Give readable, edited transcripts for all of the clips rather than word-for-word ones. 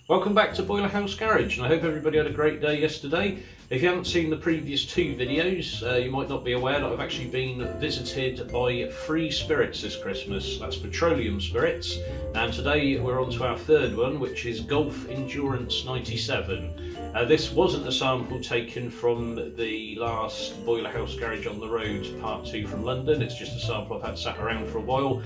Welcome back to Boiler House Garage, and I hope everybody had a great day yesterday. If you haven't seen the previous two videos, you might not be aware that I've actually been visited by free spirits this Christmas. That's petroleum spirits, and today we're on to our third one, which is Gulf Endurance 97. This wasn't a sample taken from the last Boiler House Garage on the Road Part 2 from London. It's just a sample I've had sat around for a while,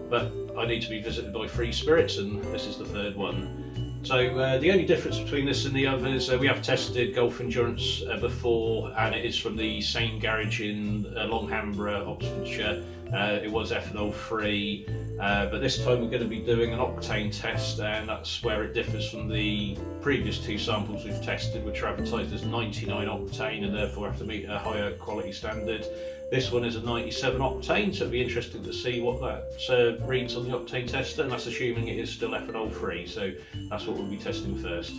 but I need to be visited by free spirits, and this is the third one. So the only difference between this and the others, we have tested Gulf Endurance before, and it is from the same garage in Longhamborough, Oxfordshire. It was ethanol free, but this time we're going to be doing an octane test, and that's where it differs from the previous two samples we've tested, which are advertised as 99 octane and therefore have to meet a higher quality standard. This one is a 97 octane, so it'll be interesting to see what that reads on the octane tester, and that's assuming it is still ethanol free, so that's what we'll be testing first.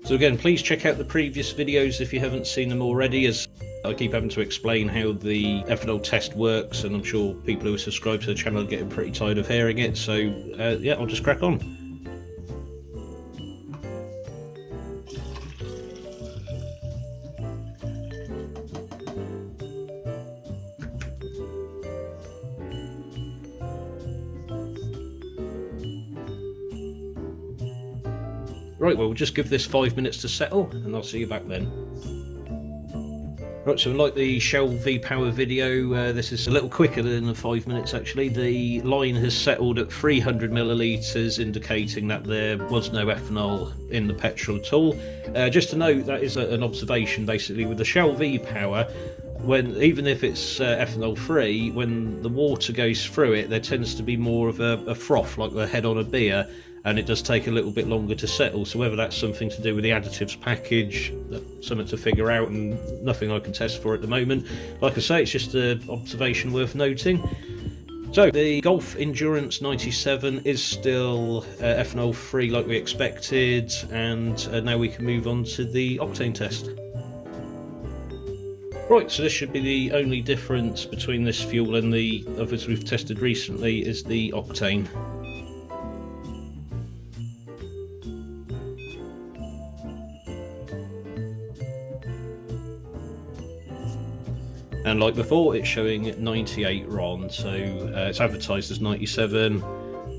So again, please check out the previous videos if you haven't seen them already, as I keep having to explain how the ethanol test works, and I'm sure people who are subscribed to the channel are getting pretty tired of hearing it, so yeah, I'll just crack on. Right, well, we'll just give this 5 minutes to settle, and I'll see you back then. Right, so like the Shell V-Power video, this is a little quicker than the 5 minutes actually. The line has settled at 300 millilitres, indicating that there was no ethanol in the petrol at all. Just to note, that is an observation basically with the Shell V-Power. Even if it's ethanol free, when the water goes through it, there tends to be more of a froth, like the head on a beer, and it does take a little bit longer to settle. So whether that's something to do with the additives package, something to figure out, and nothing I can test for at the moment. Like I say, it's just an observation worth noting. So the Gulf Endurance 97 is still ethanol free like we expected, and now we can move on to the octane test. Right, so this should be the only difference between this fuel and the others we've tested recently is the octane. And like before, it's showing 98 RON, so it's advertised as 97.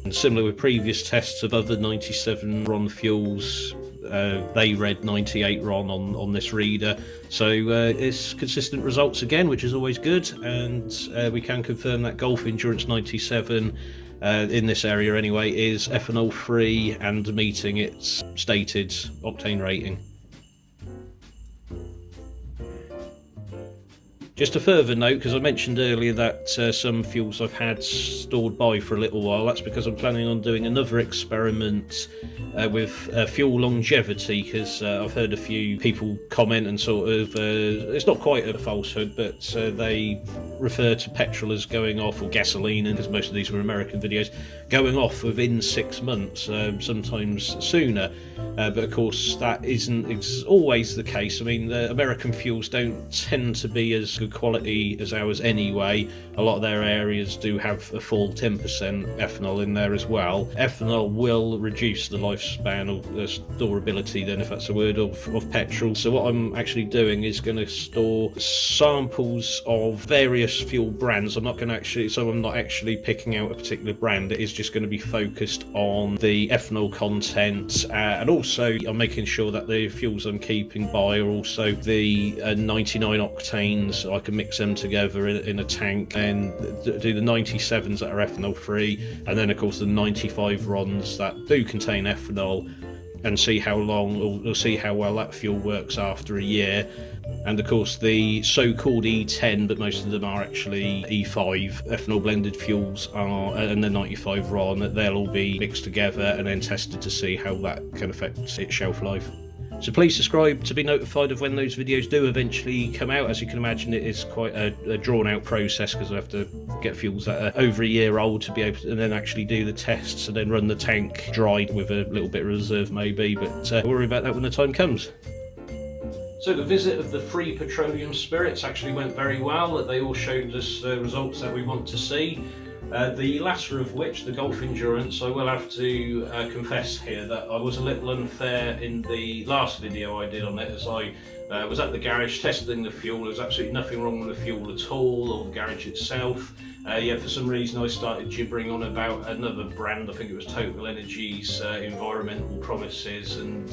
And similar with previous tests of other 97 RON fuels, they read 98 RON on this reader. So it's consistent results again, which is always good. And we can confirm that Gulf Endurance 97, in this area anyway, is ethanol free and meeting its stated octane rating. Just a further note, because I mentioned earlier that some fuels I've had stored by for a little while, that's because I'm planning on doing another experiment with fuel longevity, because I've heard a few people comment and sort of, it's not quite a falsehood, but they refer to petrol as going off, or gasoline, because most of these were American videos, going off within 6 months, sometimes sooner. But of course that isn't always the case. I mean, the American fuels don't tend to be as good quality as ours anyway. A lot of their areas do have a full 10% ethanol in there as well. Ethanol will reduce the lifespan, or the storability then, if that's a word, of petrol. So what I'm actually doing is going to store samples of various fuel brands. I'm not actually picking out a particular brand. It is just going to be focused on the ethanol content, and also I'm making sure that the fuels I'm keeping by are also the 99 octanes. So I can mix them together in a tank and do the 97s that are ethanol free, and then of course the 95 RONs that do contain ethanol, and see how long, or see how well that fuel works after a year. And of course the so-called E10, but most of them are actually E5 ethanol blended fuels, and the 95 RON, they'll all be mixed together and then tested to see how that can affect its shelf life. So please subscribe to be notified of when those videos do eventually come out. As you can imagine, it is quite a drawn out process, because I have to get fuels that are over a year old to be able to, and then actually do the tests and then run the tank dried with a little bit of reserve maybe, but we'll worry about that when the time comes. So the visit of the free petroleum spirits actually went very well. They all showed us the results that we want to see. The latter of which, the Golf Endurance, I will have to confess here that I was a little unfair in the last video I did on it, as I was at the garage testing the fuel. There was absolutely nothing wrong with the fuel at all, or the garage itself. Yet for some reason I started gibbering on about another brand. I think it was Total Energy's environmental promises, and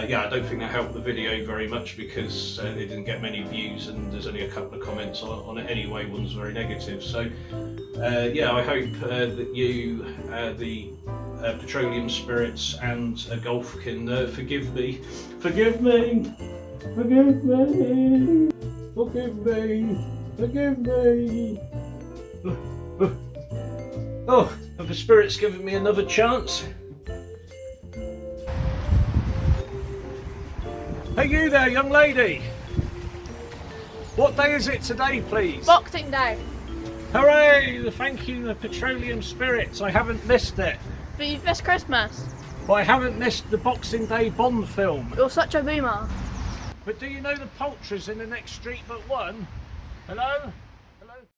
yeah, I don't think that helped the video very much, because it didn't get many views and there's only a couple of comments on it anyway. One's very negative. So yeah, I hope that you, the petroleum spirits and Golf, can forgive me. Forgive me! Forgive me! Forgive me! Forgive me! Oh, have the spirits given me another chance? Hey you there, young lady! What day is it today, please? Boxing Day. Hooray! Thank you, the petroleum spirits. I haven't missed it. But you've missed Christmas. But I haven't missed the Boxing Day Bond film. You're such a boomer. But do you know the poultry's in the next street but one? Hello?